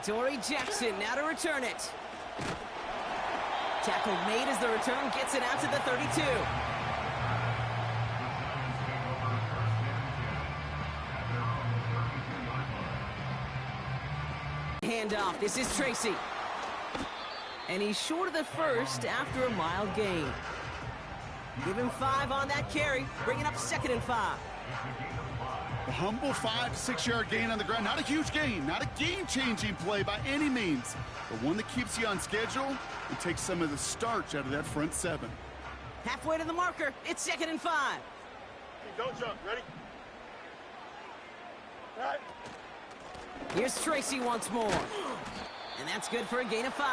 Dory Jackson now to return it. Tackle made as the return gets it out to the 32. Handoff. This is Tracy. And he's short of the first after a mild gain. Give him 5 on that carry, bringing up 2nd and 5. A humble 5 to 6 yard gain on the ground. Not a huge gain, not a game-changing play by any means, but one that keeps you on schedule and takes some of the starch out of that front 7. Halfway to the marker, it's 2nd and 5. Don't jump, ready? All right. Here's Tracy once more. And that's good for a gain of 5.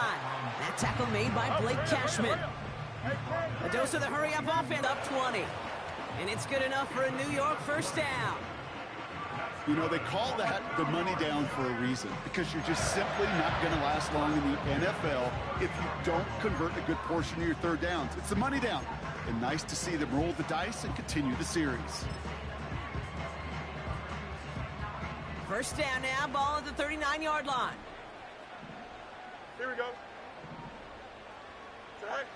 That tackle made by Blake Cashman. A dose of the hurry-up offense up 20. And it's good enough for a New York first down. You know, they call that the money down for a reason, because you're just simply not going to last long in the NFL if you don't convert a good portion of your third downs. It's the money down. And nice to see them roll the dice and continue the series. First down now, ball at the 39-yard line. Here we go. Set.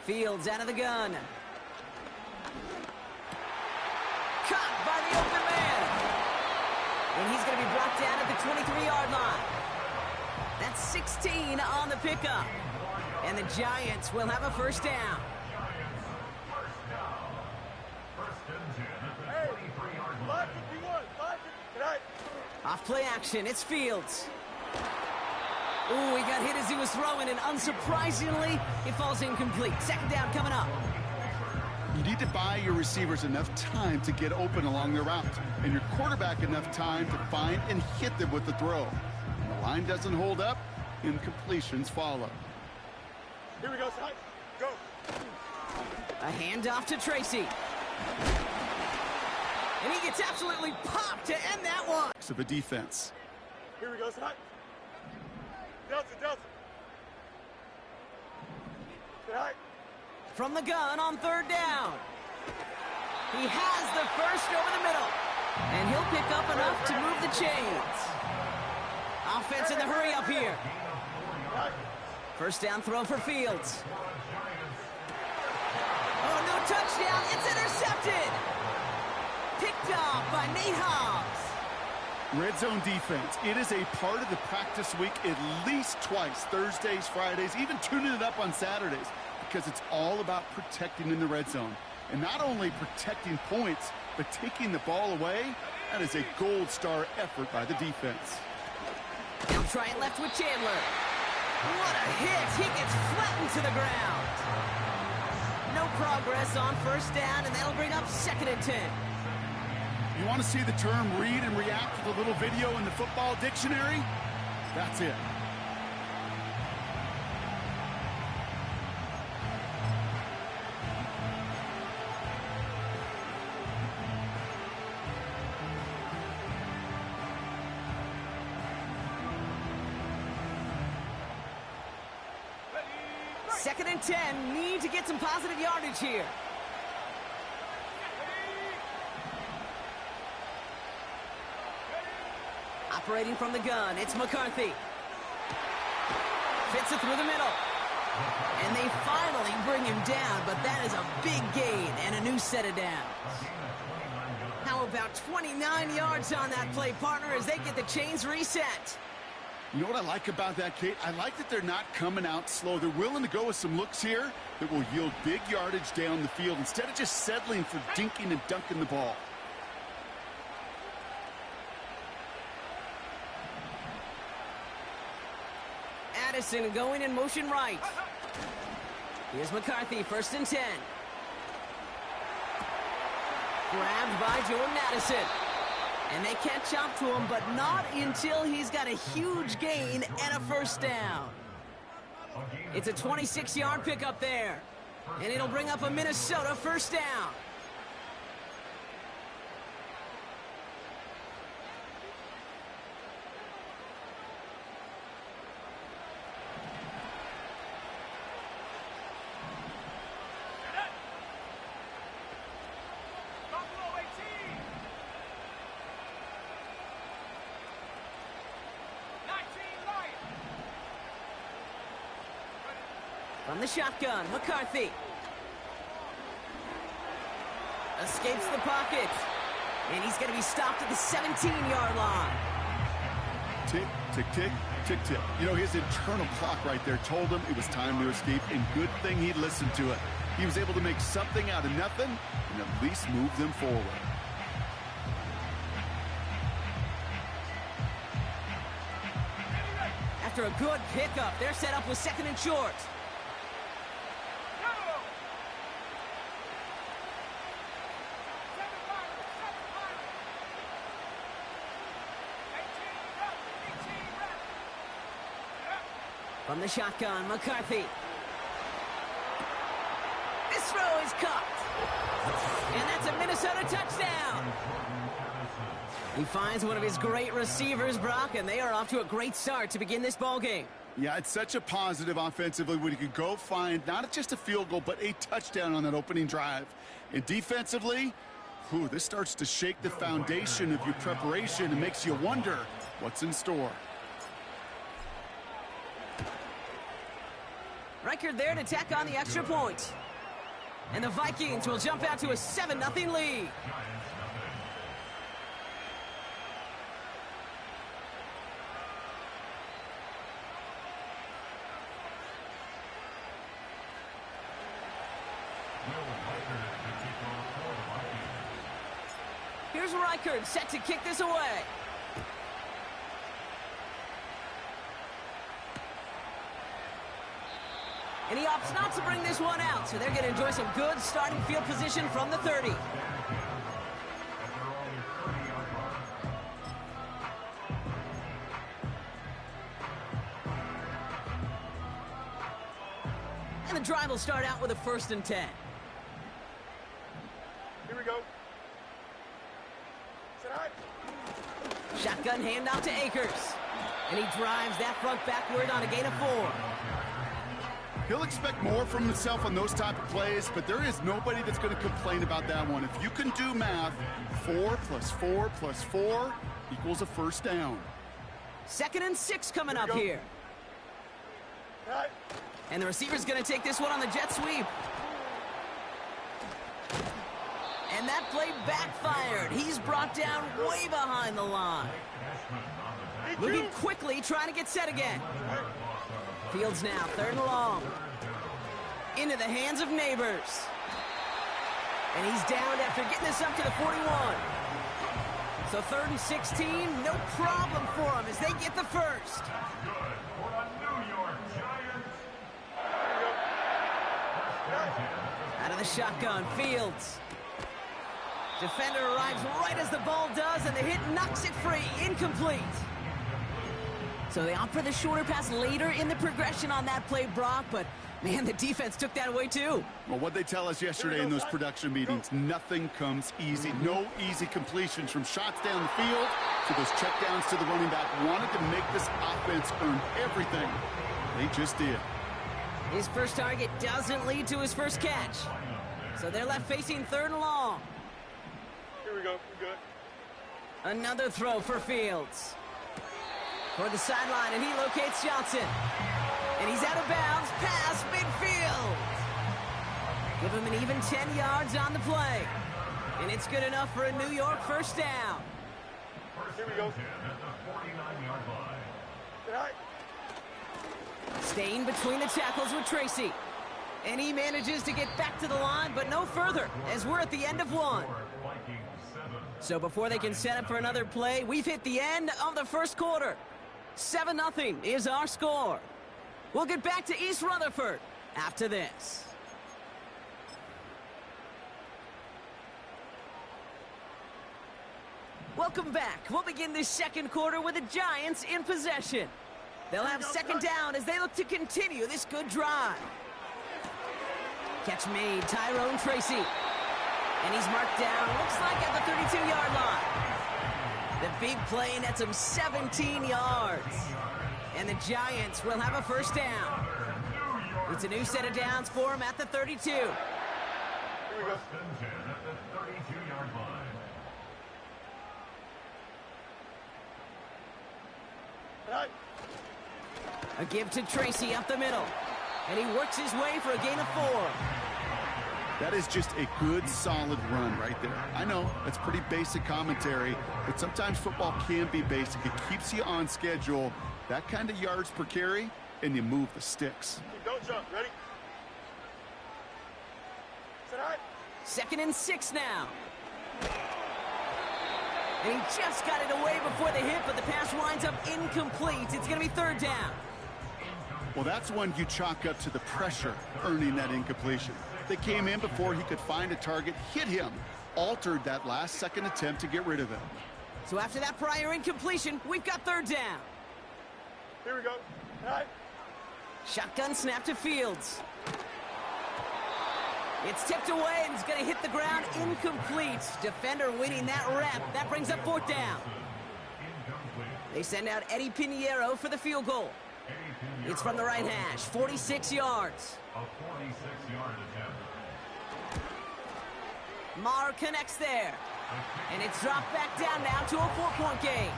Fields out of the gun. Caught by the open man. And he's going to be brought down at the 23-yard line. That's 16 on the pickup. And the Giants will have a first down. Hey, 551, 551. Off play action, it's Fields. Ooh, he got hit as he was throwing, and unsurprisingly, it falls incomplete. 2nd down coming up. You need to buy your receivers enough time to get open along their route, and your quarterback enough time to find and hit them with the throw. When the line doesn't hold up, incompletions follow. Here we go, side. Go. A handoff to Tracy. And he gets absolutely popped to end that one. Of a defense. Here we go, side. Delta, Delta. Side. From the gun on 3rd down. He has the first over the middle. And he'll pick up enough to move the chains. Offense in the hurry up here. First down throw for Fields. Oh, no touchdown. It's intercepted. Picked off by Nate Hobbs. Red zone defense. It is a part of the practice week at least twice. Thursdays, Fridays, even tuning it up on Saturdays. Because it's all about protecting in the red zone. And not only protecting points, but taking the ball away. That is a gold star effort by the defense. They'll try it left with Chandler. What a hit. He gets flattened to the ground. No progress on first down, and that'll bring up 2nd and 10. You want to see the term read and react with a little video in the football dictionary? That's it. Second and 10, need to get some positive yardage here. Operating from the gun, it's McCarthy. Fits it through the middle. And they finally bring him down, but that is a big gain and a new set of downs. How about 29 yards on that play, partner, as they get the chains reset? You know what I like about that, Kate? I like that they're not coming out slow. They're willing to go with some looks here that will yield big yardage down the field instead of just settling for dinking and dunking the ball. Addison going in motion right. Here's McCarthy, 1st and 10. Grabbed by Jordan Addison. And they catch up to him, but not until he's got a huge gain and a first down. It's a 26-yard pickup there. And it'll bring up a Minnesota first down. From the shotgun, McCarthy. Escapes the pocket. And he's going to be stopped at the 17-yard line. Tick, tick, tick, tick, tick. You know, his internal clock right there told him it was time to escape, and good thing he listened to it. He was able to make something out of nothing and at least move them forward. After a good pickup, they're set up with 2nd and short. From the shotgun, McCarthy. This throw is caught. And that's a Minnesota touchdown. He finds one of his great receivers, Brock, and they are off to a great start to begin this ballgame. Yeah, it's such a positive offensively when you can go find not just a field goal, but a touchdown on that opening drive. And defensively, this starts to shake the foundation of your preparation and makes you wonder what's in store. Reichard there to tack on the extra point. And the Vikings will jump out to a 7-0 lead. Here's Reichard set to kick this away. And he opts not to bring this one out, so they're going to enjoy some good starting field position from the 30. And the drive will start out with a 1st and 10. Here we go. Sit high. Shotgun handout to Akers. And he drives that front backward on a gain of 4. He'll expect more from himself on those type of plays, but there is nobody that's going to complain about that one. If you can do math, 4 + 4 + 4 equals a 1st down. 2nd and 6 coming up here. Right. And the receiver's going to take this one on the jet sweep. And that play backfired. He's brought down way behind the line. Looking quickly, trying to get set again. Fields now, 3rd and long. Into the hands of Neighbors. And he's down after getting this up to the 41. So 3rd and 16, no problem for him as they get the 1st. Out of the shotgun, Fields. Defender arrives right as the ball does, and the hit knocks it free. Incomplete. So they opt for the shorter pass later in the progression on that play, Brock, but man, the defense took that away too. Well, what they tell us yesterday in those production meetings, nothing comes easy. No easy completions from shots down the field to those checkdowns to the running back. Wanted to make this offense earn everything. They just did. His first target doesn't lead to his first catch. So they're left facing 3rd and long. Here we go. We're good. Another throw for Fields. Toward the sideline, and he locates Johnson. And he's out of bounds past midfield. Give him an even 10 yards on the play. And it's good enough for a New York 1st down. Here we go. Sit high. Staying between the tackles with Tracy. And he manages to get back to the line, but no further, as we're at the end of 1. So before they can set up for another play, we've hit the end of the 1st quarter. 7-0 is our score. We'll get back to East Rutherford after this. Welcome back. We'll begin this 2nd quarter with the Giants in possession. They'll have 2nd down as they look to continue this good drive. Catch made, Tyrone Tracy. And he's marked down, looks like at the 32-yard line. The big play nets him 17 yards. And the Giants will have a 1st down. It's a new set of downs for him at the 32. Here we go. Right. A give to Tracy up the middle. And he works his way for a gain of 4. That is just a good, solid run right there. I know, that's pretty basic commentary, but sometimes football can be basic. It keeps you on schedule. That kind of yards per carry, and you move the sticks. Don't jump. Ready? Set high. 2nd and 6 now. And he just got it away before the hit, but the pass winds up incomplete. It's going to be 3rd down. Well, that's one you chalk up to the pressure earning that incompletion. They came in before he could find a target, hit him, altered that last-second attempt to get rid of him. So after that prior incompletion, we've got 3rd down. Here we go. All right. Shotgun snap to Fields. It's tipped away and it's going to hit the ground incomplete. Defender winning that rep. That brings up 4th down. They send out Eddie Pinheiro for the field goal. It's from the right hash, 46 yards. A 46-yard attempt. Maher connects there. And it's dropped back down now to a 4-point game.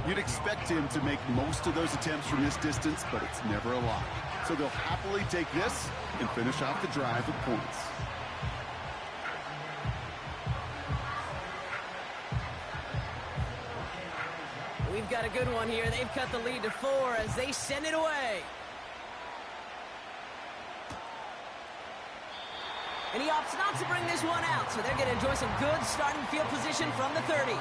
You'd expect him to make most of those attempts from this distance, but it's never a lot. So they'll happily take this and finish off the drive with points. We've got a good one here. They've cut the lead to 4 as they send it away. And he opts not to bring this one out, so they're going to enjoy some good starting field position from the 30.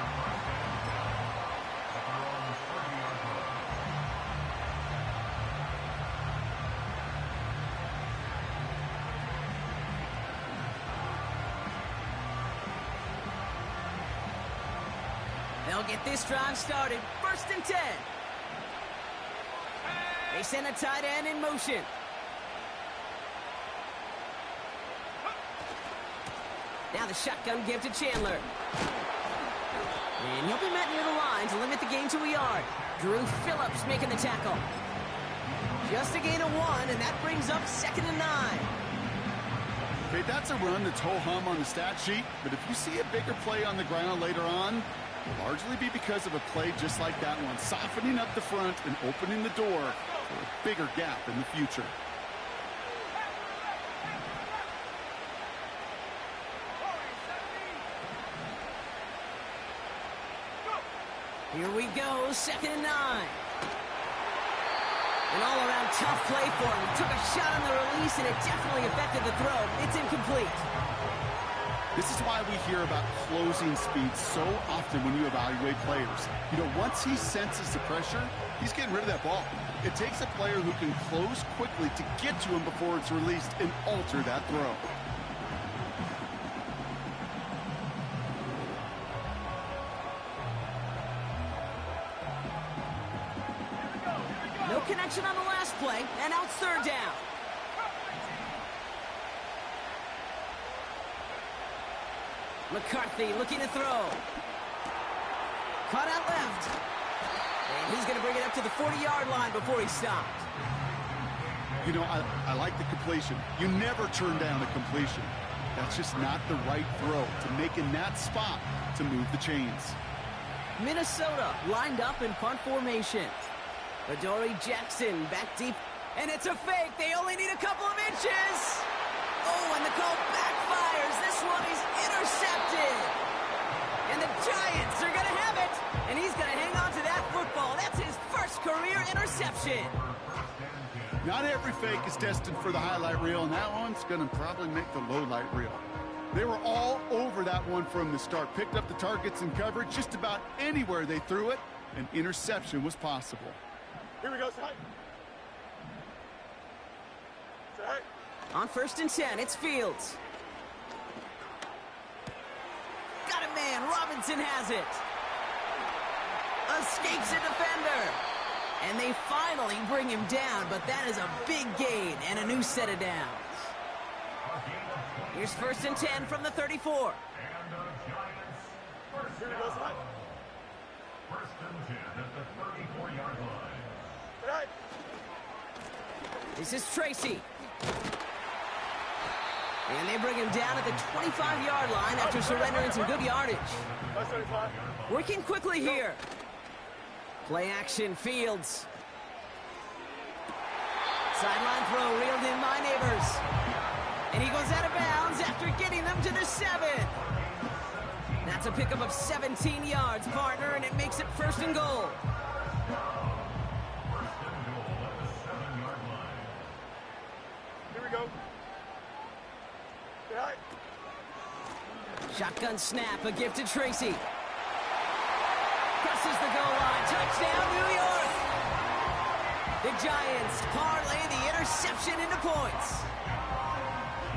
They'll get this drive started. 1st and 10. They send a tight end in motion. Now the shotgun give to Chandler. And he'll be met near the line to limit the gain to a yard. Drew Phillips making the tackle. Just a gain of 1, and that brings up 2nd and 9. Okay, that's a run that's ho-hum on the stat sheet, but if you see a bigger play on the ground later on, it'll largely be because of a play just like that one, softening up the front and opening the door for a bigger gap in the future. Here we go, 2nd and 9. An all-around tough play for him. He took a shot on the release, and it definitely affected the throw. It's incomplete. This is why we hear about closing speed so often when you evaluate players. You know, once he senses the pressure, he's getting rid of that ball. It takes a player who can close quickly to get to him before it's released and alter that throw. No connection on the last play, and now it's 3rd down. McCarthy looking to throw. Caught out left. And he's going to bring it up to the 40-yard line before he stopped. You know, I like the completion. You never turn down a completion. That's just not the right throw to make in that spot to move the chains. Minnesota lined up in punt formation. Adoree Jackson back deep. And it's a fake. They only need a couple of inches. Oh, and the call backfires. This one is intercepted. And the Giants are going to have it. And he's going to hang on to that football. That's his first career interception. Not every fake is destined for the highlight reel, and that one's going to probably make the low light reel. They were all over that one from the start. Picked up the targets and covered just about anywhere they threw it. An interception was possible. Here we go, Sai. Sai. On 1st and 10, it's Fields. Got a man. Robinson has it. Escapes a defender. And they finally bring him down, but that is a big gain and a new set of downs. Here's 1st and 10 from the 34. And the Giants. Here we go, Sai. 1st and 10 at the 34-yard line. Right. This is Tracy. And they bring him down at the 25-yard line after surrendering some good yardage. That's 35. Working quickly here. Play action, Fields. Sideline throw reeled in by Neighbors. And he goes out of bounds after getting them to the 7. That's a pickup of 17 yards, partner, and it makes it 1st and goal. Here we go. Yeah. Shotgun snap, a gift to Tracy. Crosses the goal line, touchdown, New York! The Giants parlay the interception into points.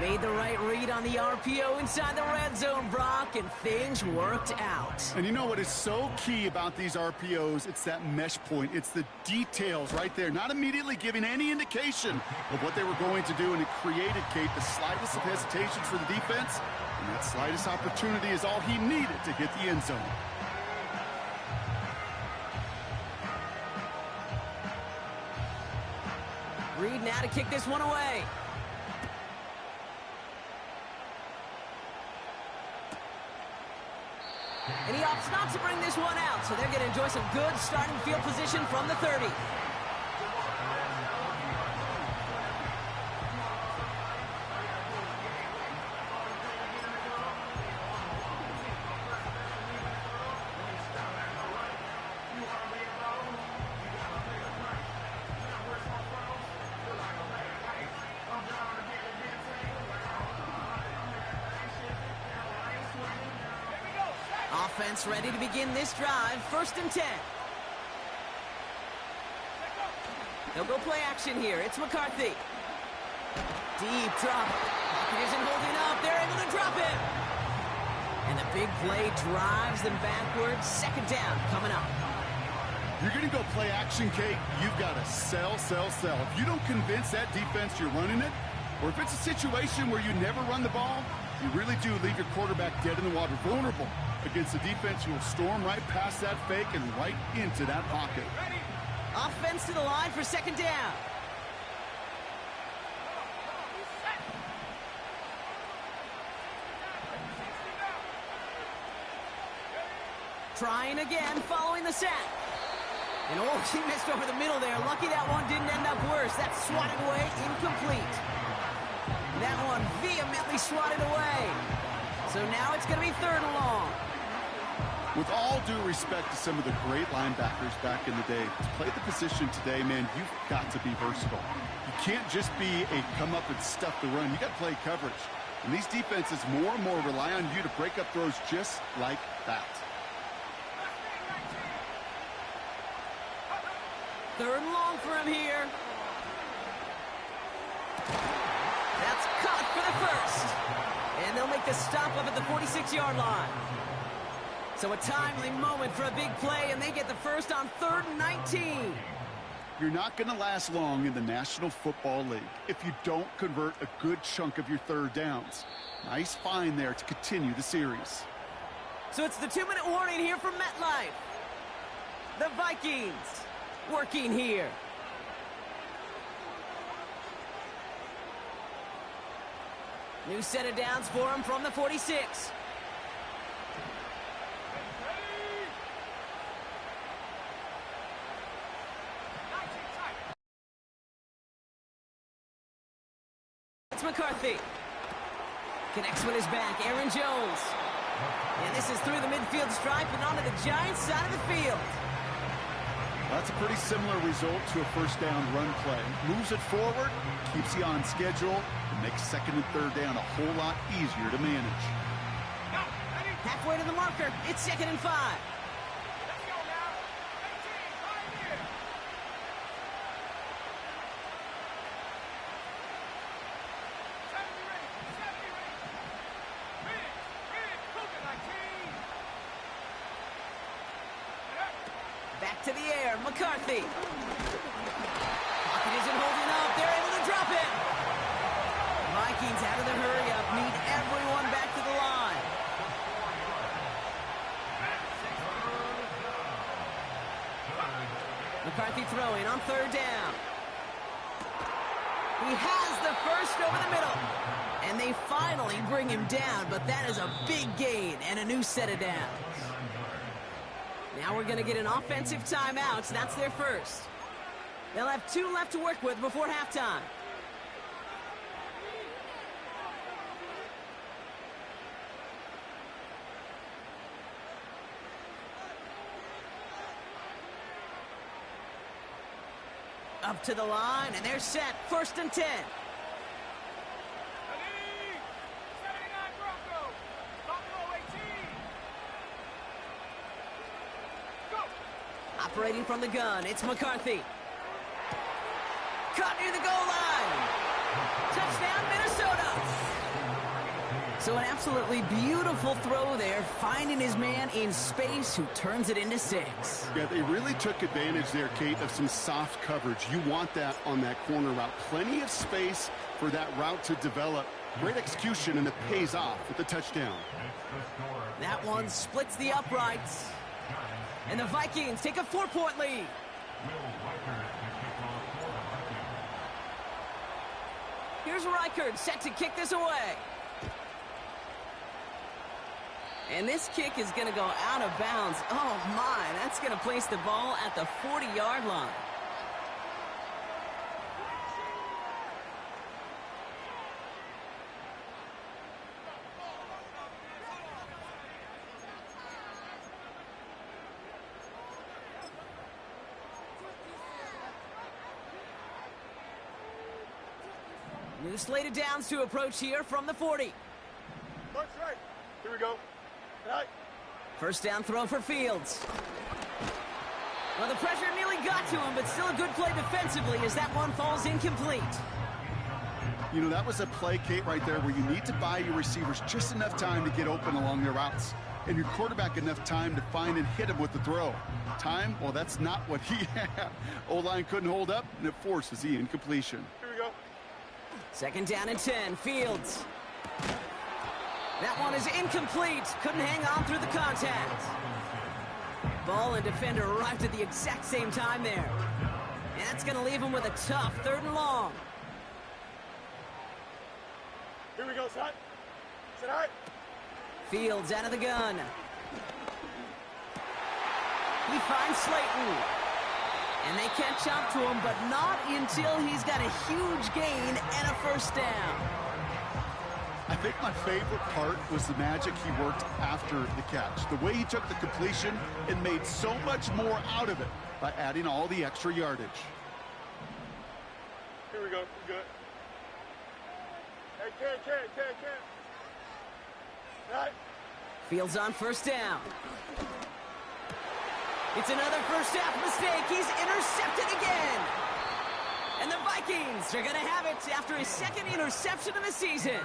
Made the right read on the RPO inside the red zone, Brock, and things worked out. And you know what is so key about these RPOs? It's that mesh point. It's the details right there, not immediately giving any indication of what they were going to do, and it created, Kate, the slightest of hesitations for the defense, and that slightest opportunity is all he needed to hit the end zone. Reed now to kick this one away. And he opts not to bring this one out, so they're going to enjoy some good starting field position from the 30. Offense ready to begin this drive. 1st and 10. They'll go play action here. It's McCarthy. Deep drop. Pocket isn't holding up. They're able to drop him. And the big play drives them backwards. 2nd down coming up. You're going to go play action, Kate. You've got to sell, sell, sell. If you don't convince that defense you're running it, or if it's a situation where you never run the ball, you really do leave your quarterback dead in the water, vulnerable against a defense who will storm right past that fake and right into that pocket. Offense to the line for 2nd down. Trying again, following the sack. And oh, he missed over the middle there. Lucky that one didn't end up worse. That's swatted away, incomplete. That one vehemently swatted away. So now it's going to be 3rd and long. With all due respect to some of the great linebackers back in the day, to play the position today, man, you've got to be versatile. You can't just be a come up and stuff the run. You got to play coverage. And these defenses more and more rely on you to break up throws just like that. 3rd and long for him here. That's caught for the 1st. And they'll make the stop up at the 46-yard line. So a timely moment for a big play, and they get the 1st on 3rd and 19. You're not going to last long in the National Football League if you don't convert a good chunk of your 3rd downs. Nice find there to continue the series. So it's the 2-minute warning here from MetLife. The Vikings working here. New set of downs for him from the 46. It's McCarthy. Connects with his back, Aaron Jones. And this is through the midfield stripe and onto the Giants side of the field. That's a pretty similar result to a 1st down run play. Moves it forward, keeps you on schedule, and makes 2nd and 3rd down a whole lot easier to manage. Halfway to the marker, it's 2nd and 5. Back to the air, McCarthy. Pocket isn't holding up. They're able to drop it. Vikings out of the hurry-up need everyone back to the line. McCarthy throwing on 3rd down. He has the 1st over the middle. And they finally bring him down, but that is a big gain and a new set of downs. Now we're going to get an offensive timeout. That's their 1st. They'll have 2 left to work with before halftime. Up to the line, and they're set. 1st and 10. Operating from the gun, it's McCarthy. Caught near the goal line. Touchdown, Minnesota. So an absolutely beautiful throw there, finding his man in space who turns it into 6. Yeah, they really took advantage there, Kate, of some soft coverage. You want that on that corner route. Plenty of space for that route to develop. Great execution, and it pays off with the touchdown. That one splits the uprights. And the Vikings take a 4-point lead. Here's Reichard set to kick this away. And this kick is going to go out of bounds. Oh, my. That's going to place the ball at the 40-yard line. New slated downs to approach here from the 40. March right. Here we go. Right. 1st down throw for Fields. Well, the pressure nearly got to him, but still a good play defensively as that one falls incomplete. You know, that was a play, Kate, right there where you need to buy your receivers just enough time to get open along their routes, and your quarterback enough time to find and hit him with the throw. Time? Well, that's not what he had. O-line couldn't hold up, and it forces the incompletion. Here we go. 2nd down and 10. Fields. That one is incomplete. Couldn't hang on through the contact. Ball and defender arrived at the exact same time there. And that's going to leave him with a tough 3rd and long. Here we go, son. Sit high. Fields out of the gun. He finds Slayton. And they catch up to him, but not until he's got a huge gain and a 1st down. I think my favorite part was the magic he worked after the catch. The way he took the completion and made so much more out of it by adding all the extra yardage. Here we go. We're good. Hey, Ken. Right. Fields on 1st down. It's another 1st half mistake. He's intercepted again. And the Vikings are going to have it after his 2nd interception of the season.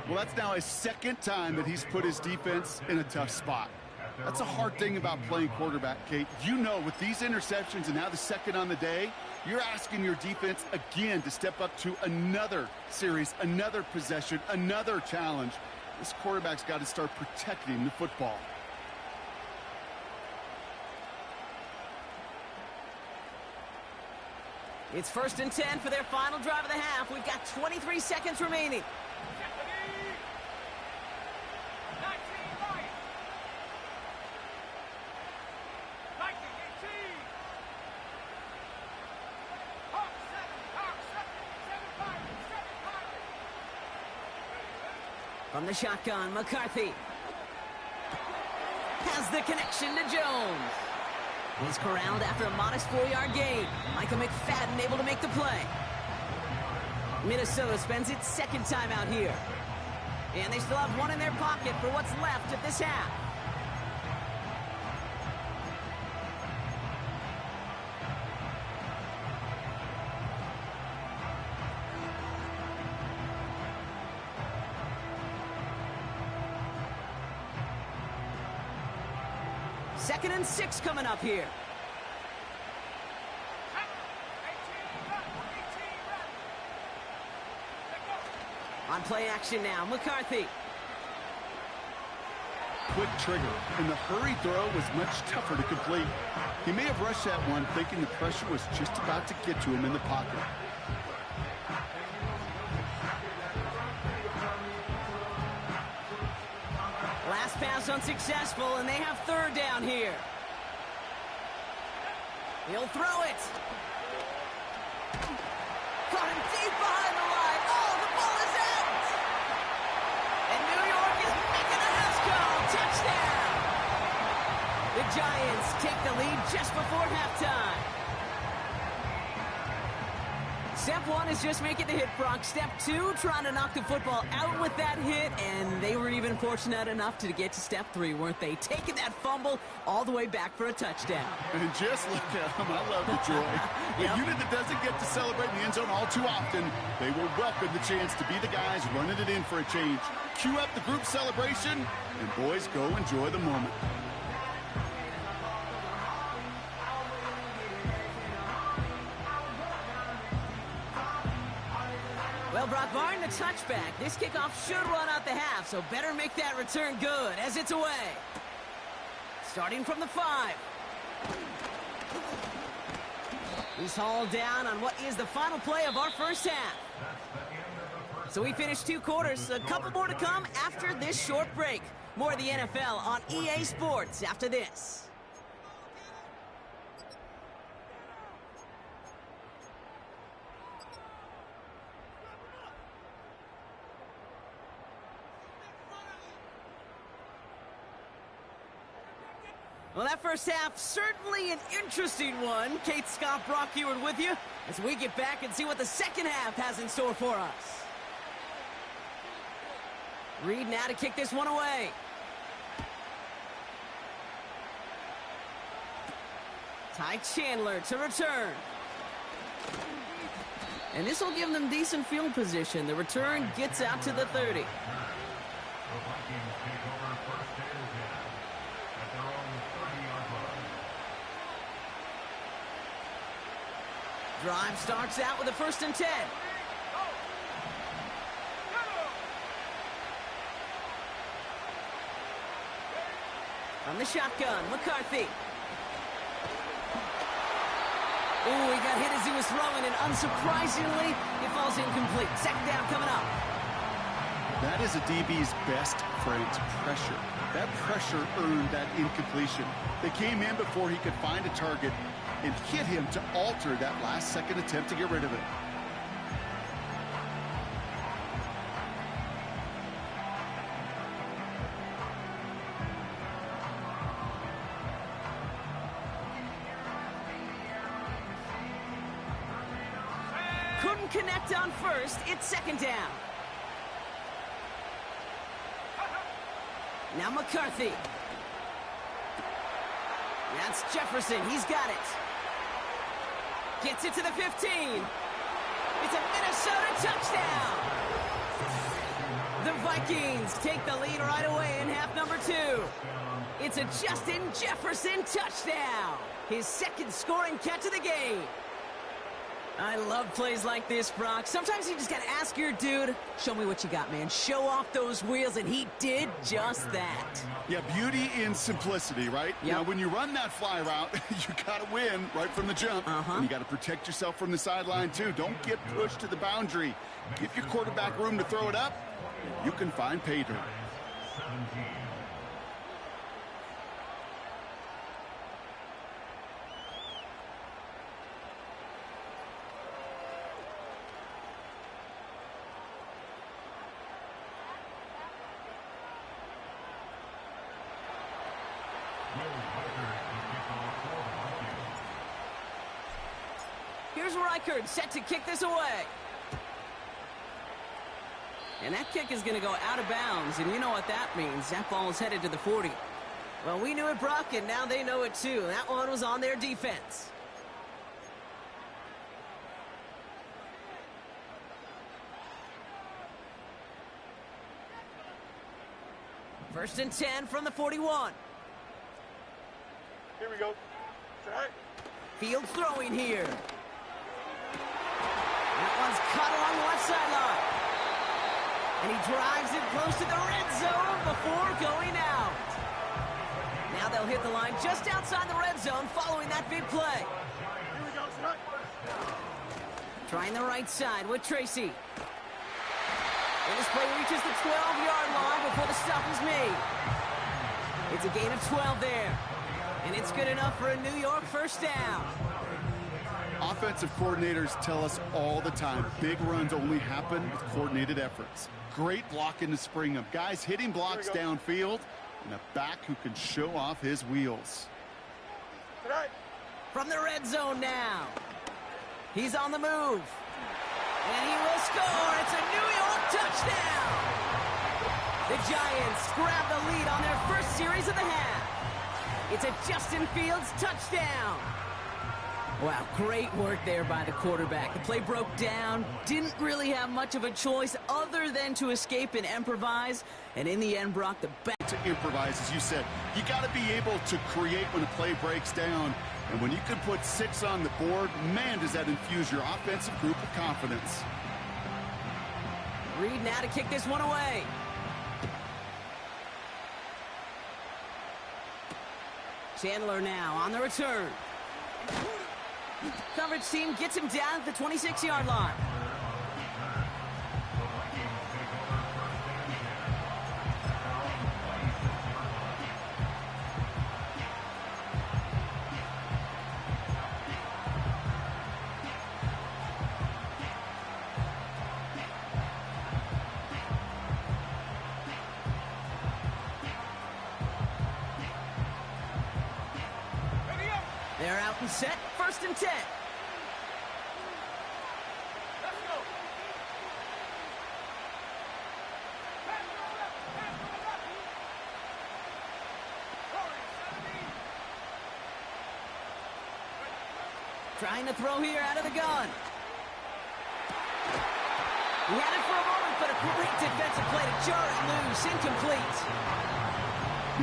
Well, that's now his 2nd time that he's put his defense in a tough spot. That's a hard thing about playing quarterback, Kate. You know, with these interceptions and now the 2nd on the day, you're asking your defense again to step up to another series, another possession, another challenge. This quarterback's got to start protecting the football. It's 1st and 10 for their final drive of the half. We've got 23 seconds remaining. From the shotgun, McCarthy has the connection to Jones. He's corralled after a modest 4-yard gain. Micah McFadden able to make the play. Minnesota spends its 2nd time out here. And they still have one in their pocket for what's left of this half. Second and 6 coming up here. On play action now, McCarthy. Quick trigger, and the hurry throw was much tougher to complete. He may have rushed that one thinking the pressure was just about to get to him in the pocket. Last pass unsuccessful, and they have 3rd down here. He'll throw it. Caught him deep behind the line. Oh, the ball is out. And New York is making a house call. Touchdown. The Giants take the lead just before halftime. Step one is just making the hit, Brock. Step two, trying to knock the football out with that hit, and they were even fortunate enough to get to step three, weren't they? Taking that fumble all the way back for a touchdown. And just look at them. I love the joy. Yep. A unit that doesn't get to celebrate in the end zone all too often, they will welcome the chance to be the guys running it in for a change. Cue up the group celebration, and boys, go enjoy the moment. Well, Brock, barring the touchback, this kickoff should run out the half, so better make that return good as it's away. Starting from the 5. He's hauled down on what is the final play of our first half. So we finished 2 quarters. A couple more to come after this short break. More of the NFL on EA Sports after this. Well, that first half, certainly an interesting one. Kate, Scott, Brock Eward with you as we get back and see what the second half has in store for us. Reed now to kick this one away. Ty Chandler to return. And this will give them decent field position. The return gets out to the 30. Drive starts out with a 1st and 10. From the shotgun, McCarthy. Ooh, he got hit as he was throwing, and unsurprisingly, it falls incomplete. Second down coming up. That is a DB's best friend, pressure. That pressure earned that incompletion. They came in before he could find a target and hit him to alter that last-second attempt to get rid of it. Couldn't connect on first. It's second down. Now McCarthy. That's Jefferson. He's got it. Gets it to the 15. It's a Minnesota touchdown. The Vikings take the lead right away in half number 2. It's a Justin Jefferson touchdown. His second scoring catch of the game. I love plays like this, Brock. Sometimes you just got to ask your dude, show me what you got, man. Show off those wheels, and he did just that. Yeah, beauty in simplicity, right? Yep. Now, when you run that fly route, you got to win right from the jump. And you got to protect yourself from the sideline, too. Don't get pushed to the boundary. Give your quarterback room to throw it up. You can find pay dirt. Here's Reichard set to kick this away. And that kick is going to go out of bounds, and you know what that means. That ball is headed to the 40. Well, we knew it, Brock, and now they know it too. That one was on their defense. First and 10 from the 41. Here we go. Try. Field throwing here. That one's cut along the left sideline. And he drives it close to the red zone before going out. Now they'll hit the line just outside the red zone following that big play. Here we go. Try. Trying the right side with Tracy. And this play reaches the 12-yard line before the stop is made. It's a gain of 12 there. And it's good enough for a New York first down. Offensive coordinators tell us all the time, big runs only happen with coordinated efforts. Great blocking to spring them. Guys hitting blocks downfield, and a back who can show off his wheels. From the red zone now. He's on the move. And he will score. It's a New York touchdown. The Giants grab the lead on their first series of the half. It's a Justin Fields touchdown. Wow, great work there by the quarterback. The play broke down, didn't really have much of a choice other than to escape and improvise, and in the end, Brock, the back to improvise, as you said. You got to be able to create when a play breaks down, and when you can put 6 on the board, man, does that infuse your offensive group with confidence. Reed now to kick this one away. Chandler now on the return. Coverage team gets him down at the 26-yard line. They're out and set, 1st and 10. Trying to throw here out of the gun. He had it for a moment, but a great defensive play to jar it loose. Incomplete.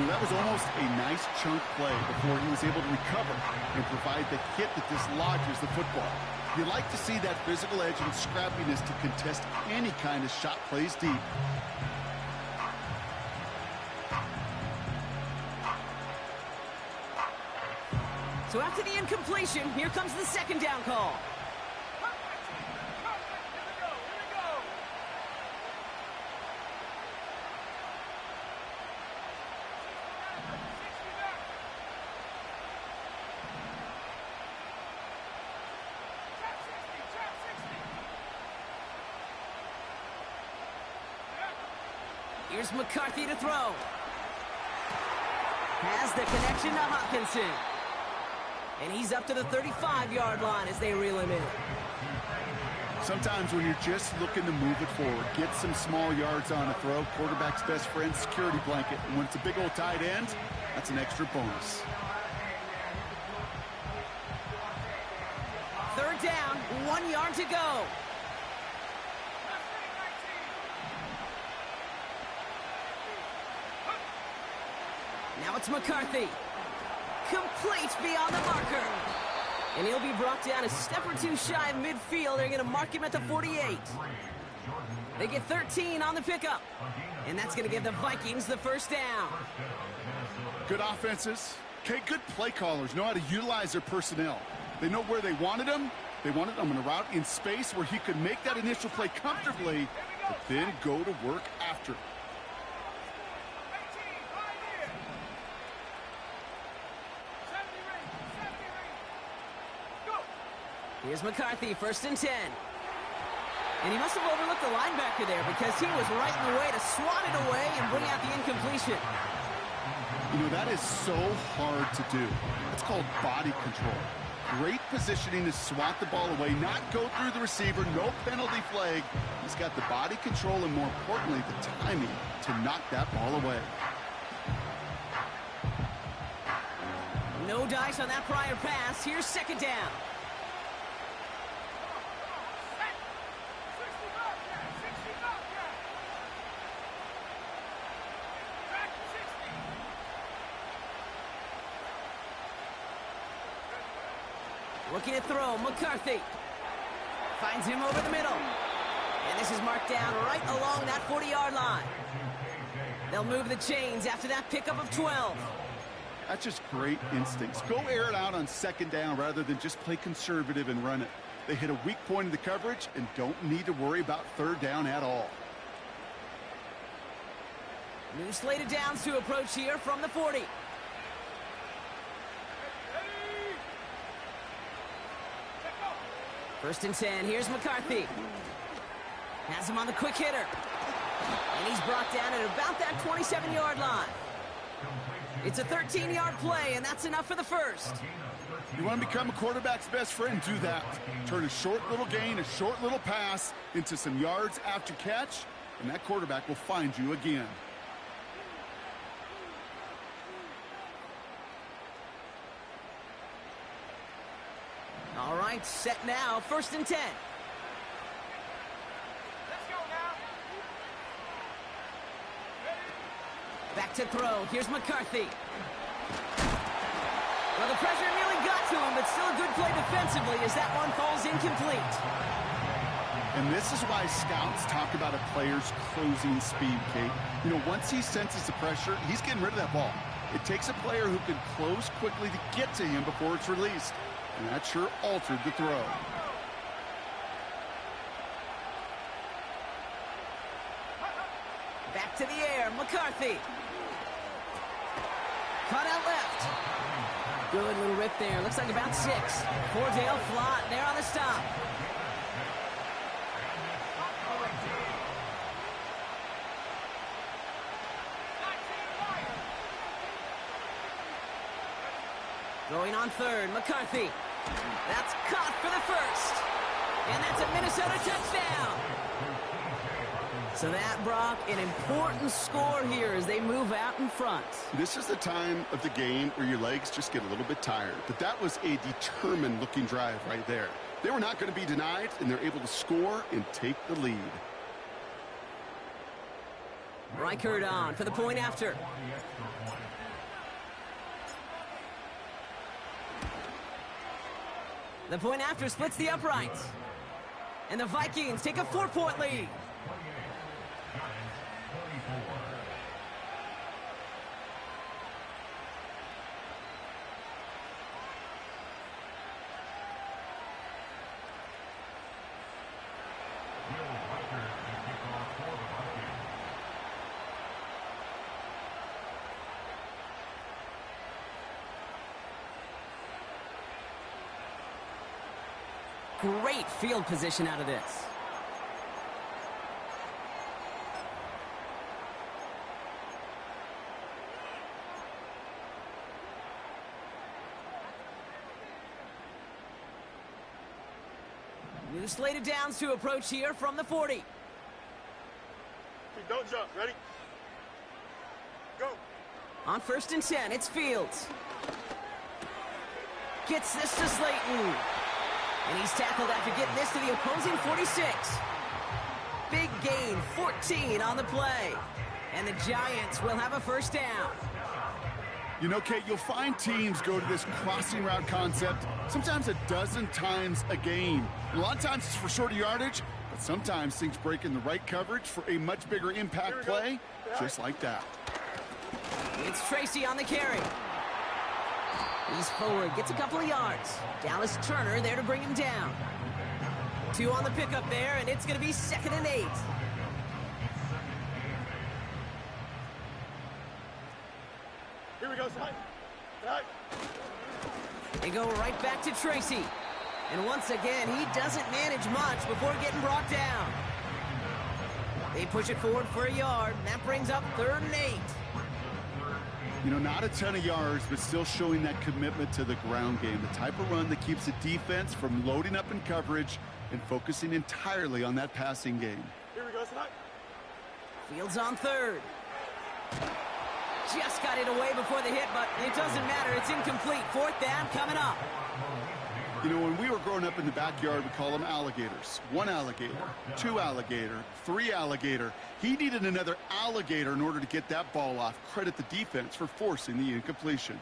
That was almost a nice chunk play before he was able to recover and provide the hit that dislodges the football. You like to see that physical edge and scrappiness to contest any kind of shot plays deep. So after the incompletion, here comes the 2nd down call. Here's McCarthy to throw. Has the connection to Hopkinson. And he's up to the 35-yard line as they reel him in. Sometimes when you're just looking to move it forward, get some small yards on a throw, quarterback's best friend, security blanket. And when it's a big old tight end, that's an extra bonus. 3rd down, 1 yard to go. Now it's McCarthy. Complete beyond the marker. And he'll be brought down a step or two shy of midfield. They're going to mark him at the 48. They get 13 on the pickup. And that's going to give the Vikings the 1st down. Good offenses. Okay, good play callers know how to utilize their personnel. They know where they wanted them. They wanted them in a route in space where he could make that initial play comfortably, but then go to work after. Here's McCarthy, 1st and 10. And he must have overlooked the linebacker there because he was right in the way to swat it away and bring out the incompletion. You know, that is so hard to do. It's called body control. Great positioning to swat the ball away, not go through the receiver, no penalty flag. He's got the body control and, more importantly, the timing to knock that ball away. No dice on that prior pass. Here's 2nd down. Looking to throw, McCarthy. Finds him over the middle. And this is marked down right along that 40-yard line. They'll move the chains after that pickup of 12. That's just great instincts. Go air it out on 2nd down rather than just play conservative and run it. They hit a weak point in the coverage and don't need to worry about 3rd down at all. New slate of downs to approach here from the 40. First and 10. Here's McCarthy. Has him on the quick hitter. And he's brought down at about that 27-yard line. It's a 13-yard play, and that's enough for the first. You want to become a quarterback's best friend, do that. Turn a short little gain, a short little pass into some yards after catch, and that quarterback will find you again. All right, set now. First and 10. Let's go now. Back to throw. Here's McCarthy. Well, the pressure nearly got to him, but still a good play defensively as that one falls incomplete. And this is why scouts talk about a player's closing speed, Kate. You know, once he senses the pressure, he's getting rid of that ball. It takes a player who can close quickly to get to him before it's released. And that sure altered the throw. Back to the air, McCarthy. Cut out left. Good little rip there. Looks like about 6. Cordell Flott there on the stop. Throwing on third, McCarthy. That's caught for the first. And that's a Minnesota touchdown. So that, Brock, an important score here as they move out in front. This is the time of the game where your legs just get a little bit tired. But that was a determined-looking drive right there. They were not going to be denied, and they're able to score and take the lead. Reichert on for the point after. The point after splits the uprights. And the Vikings take a 4-point lead. Great field position out of this. New slated downs to approach here from the 40. Hey, don't jump. Ready? Go. On first and 10, it's Fields. Gets this to Slayton. And he's tackled after getting this to the opposing 46. Big gain, 14 on the play. And the Giants will have a first down. You know, Kate, you'll find teams go to this crossing route concept sometimes a dozen times a game. A lot of times it's for shorter yardage, but sometimes things break in the right coverage for a much bigger impact play, just like that. It's Tracy on the carry. He's forward, gets a couple of yards. Dallas Turner there to bring him down. 2 on the pickup there, and it's going to be 2nd and 8. Here we go, Sly. Right. They go right back to Tracy. And once again, he doesn't manage much before getting brought down. They push it forward for a yard, and that brings up 3rd and 8. You know, not a ton of yards, but still showing that commitment to the ground game. The type of run that keeps the defense from loading up in coverage and focusing entirely on that passing game. Here we go, Sly. Fields on 3rd. Just got it away before the hit, but it doesn't matter. It's incomplete. 4th down coming up. You know, when we were growing up in the backyard, we call them alligators. 1 alligator, 2 alligator, 3 alligator. He needed another alligator in order to get that ball off. Credit the defense for forcing the incompletion.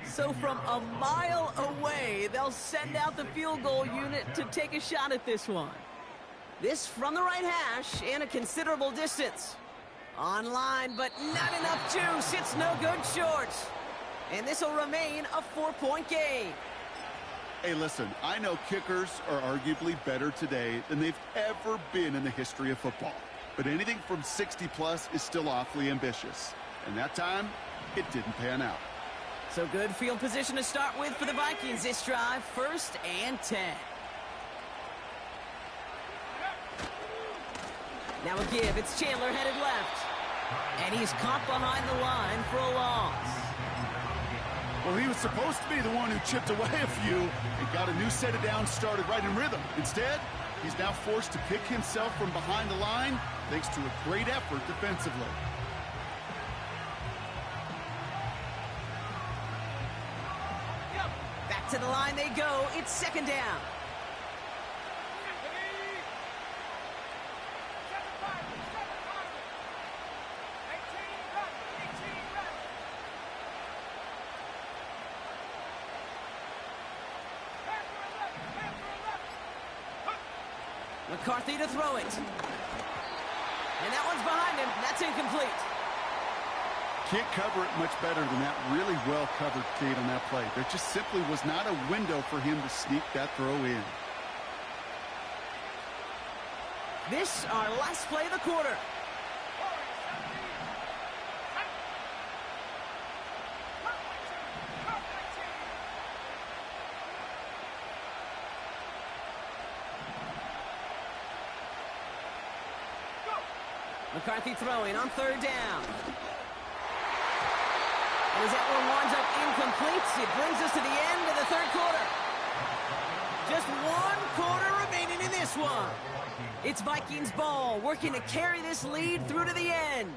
So from a mile away, they'll send out the field goal unit to take a shot at this one. This from the right hash and a considerable distance. Online, but not enough juice. It's no good short. And this will remain a 4-point game. Hey, listen, I know kickers are arguably better today than they've ever been in the history of football. But anything from 60-plus is still awfully ambitious. And that time, it didn't pan out. So good field position to start with for the Vikings this drive. 1st and 10. Now a give. It's Chandler headed left. And he's caught behind the line for a loss. Well, he was supposed to be the one who chipped away a few and got a new set of downs started right in rhythm. Instead, he's now forced to pick himself from behind the line thanks to a great effort defensively. Back to the line they go. It's 2nd down. McCarthy to throw it. And that one's behind him. That's incomplete. Can't cover it much better than that really well-covered Kate on that play. There just simply was not a window for him to sneak that throw in. This, our last play of the quarter. McCarthy throwing on 3rd down. And as that one winds up incomplete, it brings us to the end of the 3rd quarter. Just 1 quarter remaining in this one. It's Vikings ball, working to carry this lead through to the end.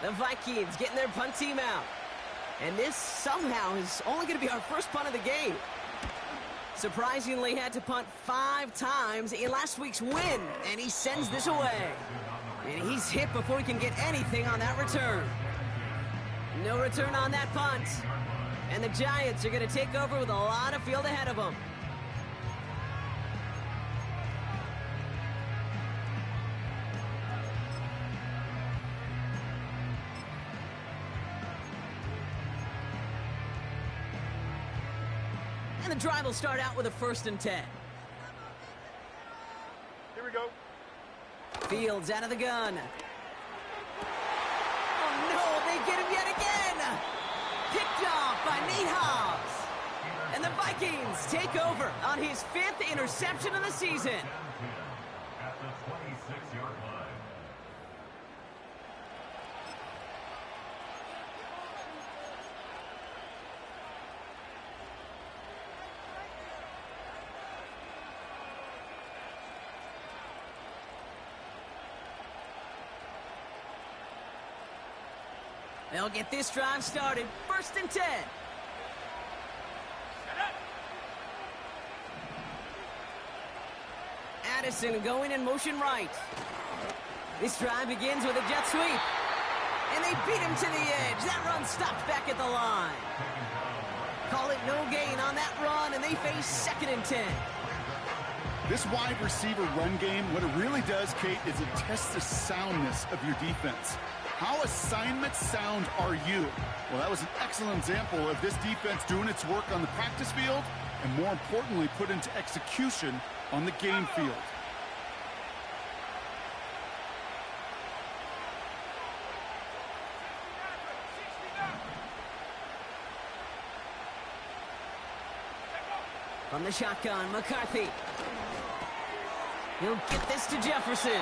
The Vikings getting their punt team out. And this somehow is only going to be our first punt of the game. Surprisingly had to punt 5 times in last week's win, and he sends this away. And he's hit before he can get anything on that return. No return on that punt. And the Giants are going to take over with a lot of field ahead of them. And the drive will start out with a 1st and 10. Here we go. Fields out of the gun. Oh no, they get him yet again. Picked off by Nate Hobbs. And the Vikings take over on his 5th interception of the season. At the 26-yard line. They'll get this drive started. 1st and 10. Addison going in motion right. This drive begins with a jet sweep. And they beat him to the edge. That run stopped back at the line. Call it no gain on that run, and they face 2nd and 10. This wide receiver run game, what it really does, Kate, is it tests the soundness of your defense. How assignment sound are you? Well, that was an excellent example of this defense doing its work on the practice field and, more importantly, put into execution on the game field. From the shotgun, McCarthy. He'll get this to Jefferson.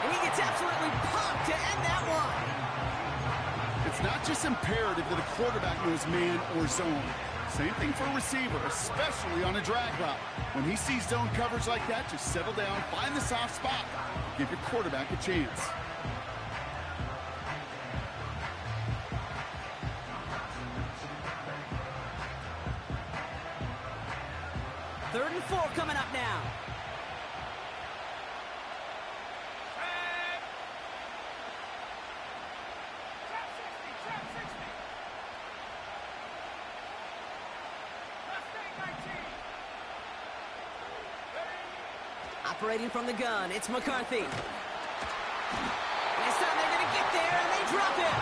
And he gets absolutely pumped to end that one. It's not just imperative that a quarterback knows man or zone. Same thing for a receiver, especially on a drag route. When he sees zone coverage like that, just settle down, find the soft spot, give your quarterback a chance. Third and 4 coming up now. Operating from the gun, it's McCarthy. This time they're going to get there, and they drop it.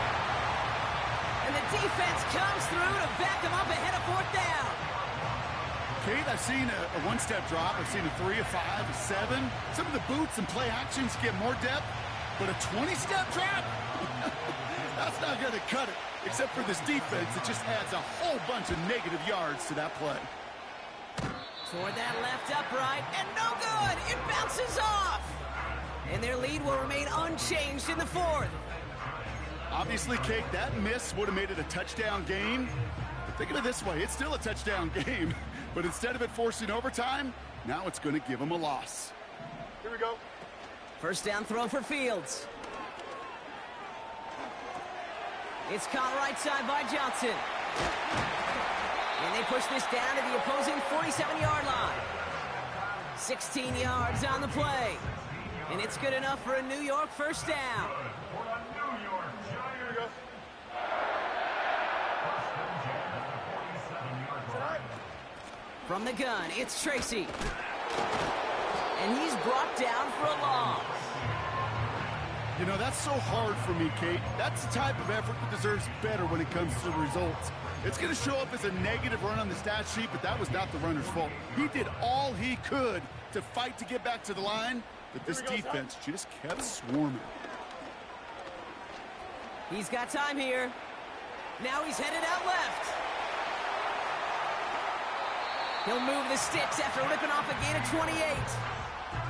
And the defense comes through to back them up ahead of fourth down. Kate, I've seen a one-step drop. I've seen a 3, a 5, a 7. Some of the boots and play actions get more depth, but a 20-step drop? That's not going to cut it. Except for this defense, it just adds a whole bunch of negative yards to that play. Toward that left upright, and no good! It bounces off! And their lead will remain unchanged in the fourth. Obviously, Kate, that miss would have made it a touchdown game. But think of it this way, it's still a touchdown game. But instead of it forcing overtime, now it's going to give them a loss. Here we go. First down throw for Fields. It's caught right side by Johnson. And they push this down to the opposing 47-yard line. 16 yards on the play. And it's good enough for a New York first down. Here we go. From the gun, it's Tracy. And he's brought down for a loss. You know, that's so hard for me, Kate. That's the type of effort that deserves better when it comes to the results. It's going to show up as a negative run on the stat sheet, but that was not the runner's fault. He did all he could to fight to get back to the line, but this defense just kept swarming. He's got time here. Now he's headed out left. He'll move the sticks after ripping off a gain of 28.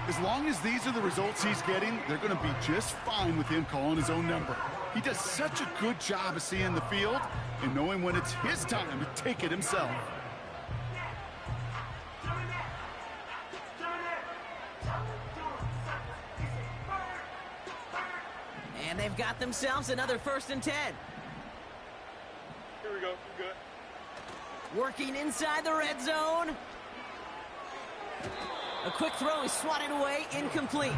As long as these are the results he's getting, they're going to be just fine with him calling his own number. He does such a good job of seeing the field and knowing when it's his time to take it himself. And they've got themselves another 1st and 10. Here we go. We're good. Working inside the red zone. A quick throw is swatted away, incomplete.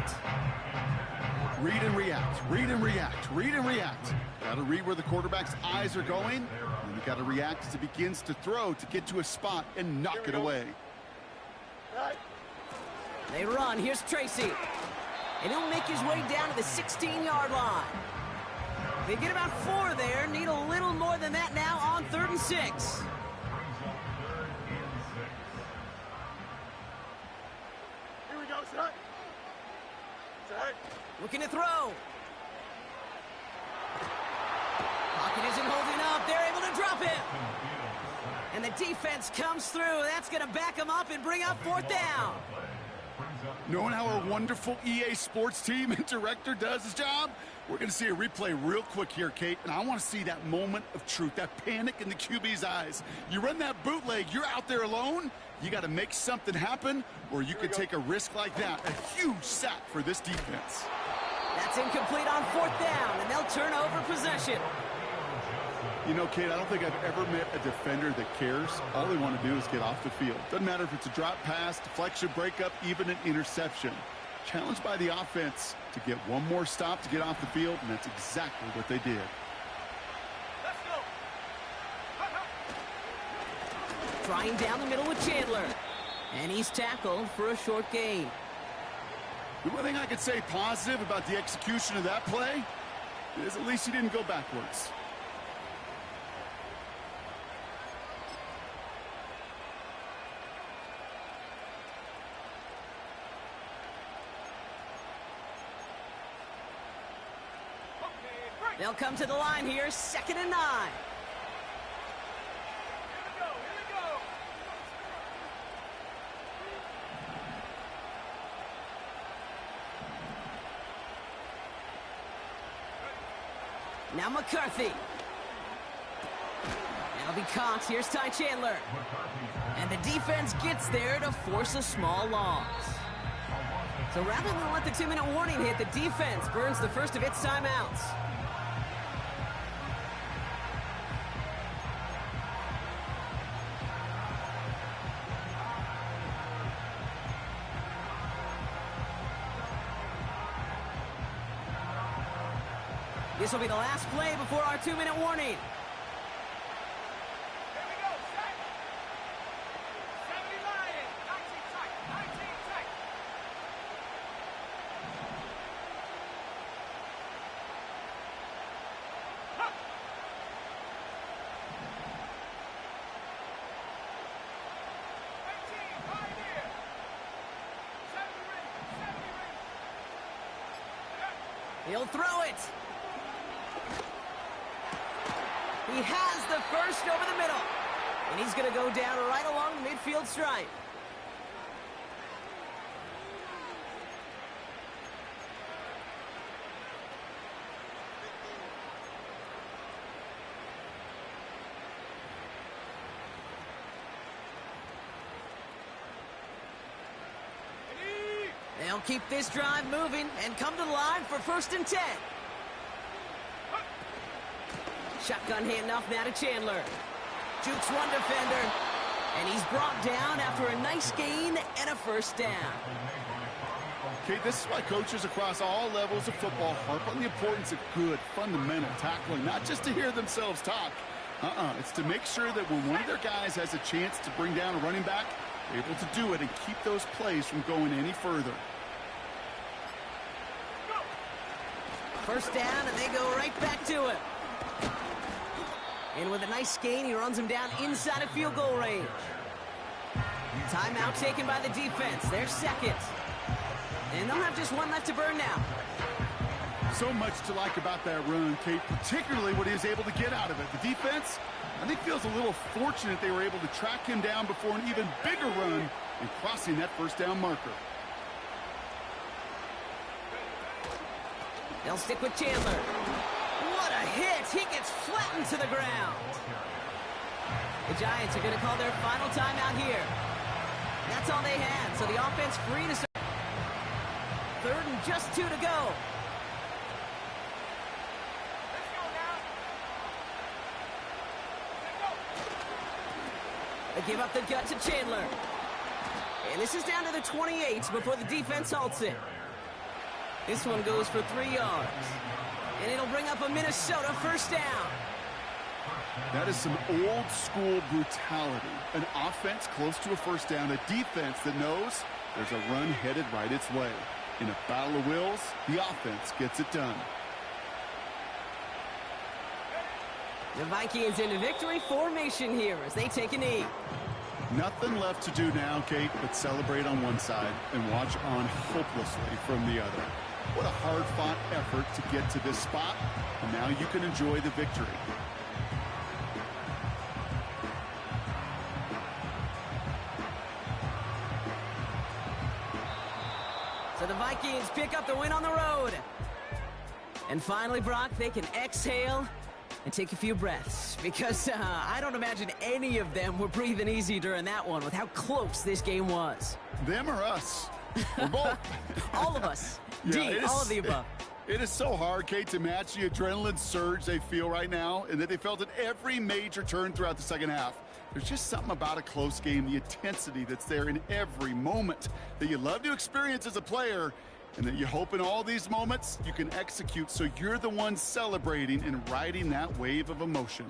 Read and react, read and react, read and react. Got to read where the quarterback's eyes are going, and you got to react as it begins to throw to get to a spot and knock it away. Right. They run, here's Tracy. And he'll make his way down to the 16-yard line. They get about 4 there, need a little more than that now on 3rd and 6. Looking to throw. Pocket isn't holding up. They're able to drop it. And the defense comes through. That's going to back them up and bring up 4th down. Knowing how our wonderful EA Sports team and director does his job, we're going to see a replay real quick here, Kate, and I want to see that moment of truth, that panic in the QB's eyes. You run that bootleg, you're out there alone, you got to make something happen, or you could take a risk like that, a huge sack for this defense. That's incomplete on 4th down, and they'll turn over possession. You know, Kate, I don't think I've ever met a defender that cares. All they want to do is get off the field. Doesn't matter if it's a drop pass, deflection, breakup, even an interception. Challenged by the offense to get one more stop to get off the field, and that's exactly what they did. Let's go. Trying down the middle with Chandler. And he's tackled for a short gain. The one thing I could say positive about the execution of that play is at least he didn't go backwards. They'll come to the line here, 2nd and 9. Now McCarthy. That'll be Cox. Here's Ty Chandler. And the defense gets there to force a small loss. So rather than let the 2-minute warning hit, the defense burns the first of its timeouts. This will be the last play before our 2-minute warning. Here we go. Set. 70 Lions. 19 tight. 19 tight. He'll throw it. He has the first over the middle. And he's going to go down right along the midfield stripe. They'll keep this drive moving and come to the line for 1st and 10. Shotgun handoff now to Chandler. Jukes one defender, and he's brought down after a nice gain and a 1st down. Okay, this is why coaches across all levels of football harp on the importance of good, fundamental tackling, not just to hear themselves talk. It's to make sure that when one of their guys has a chance to bring down a running back, they're able to do it and keep those plays from going any further. 1st down, and they go right back to him. And with a nice gain, he runs him down inside of field goal range. Timeout taken by the defense. They're 2nd. And they'll have just one left to burn now. So much to like about that run, Kate, particularly what he was able to get out of it. The defense, I think, feels a little fortunate they were able to track him down before an even bigger run and crossing that 1st down marker. They'll stick with Chandler. What a hit! He gets flattened to the ground. The Giants are going to call their final timeout here. That's all they had, so the offense free to start. 3rd and just 2 to go. They give up the gut to Chandler. And this is down to the 28 before the defense halts it. This one goes for 3 yards. And it'll bring up a Minnesota 1st down. That is some old school brutality. An offense close to a 1st down, a defense that knows there's a run headed right its way. In a battle of wills, the offense gets it done. The Vikings into victory formation here as they take a knee. Nothing left to do now, Kate, but celebrate on one side and watch on hopelessly from the other. What a hard-fought effort to get to this spot, and now you can enjoy the victory. So the Vikings pick up the win on the road. And finally, Brock, they can exhale and take a few breaths, because I don't imagine any of them were breathing easy during that one with how close this game was. Them or us? We're both. All of us. Yeah, all of the above. It is so hard, Kate, to match the adrenaline surge they feel right now, and that they felt at every major turn throughout the 2nd half. There's just something about a close game, the intensity that's there in every moment that you love to experience as a player, and that you hope in all these moments you can execute so you're the one celebrating and riding that wave of emotion.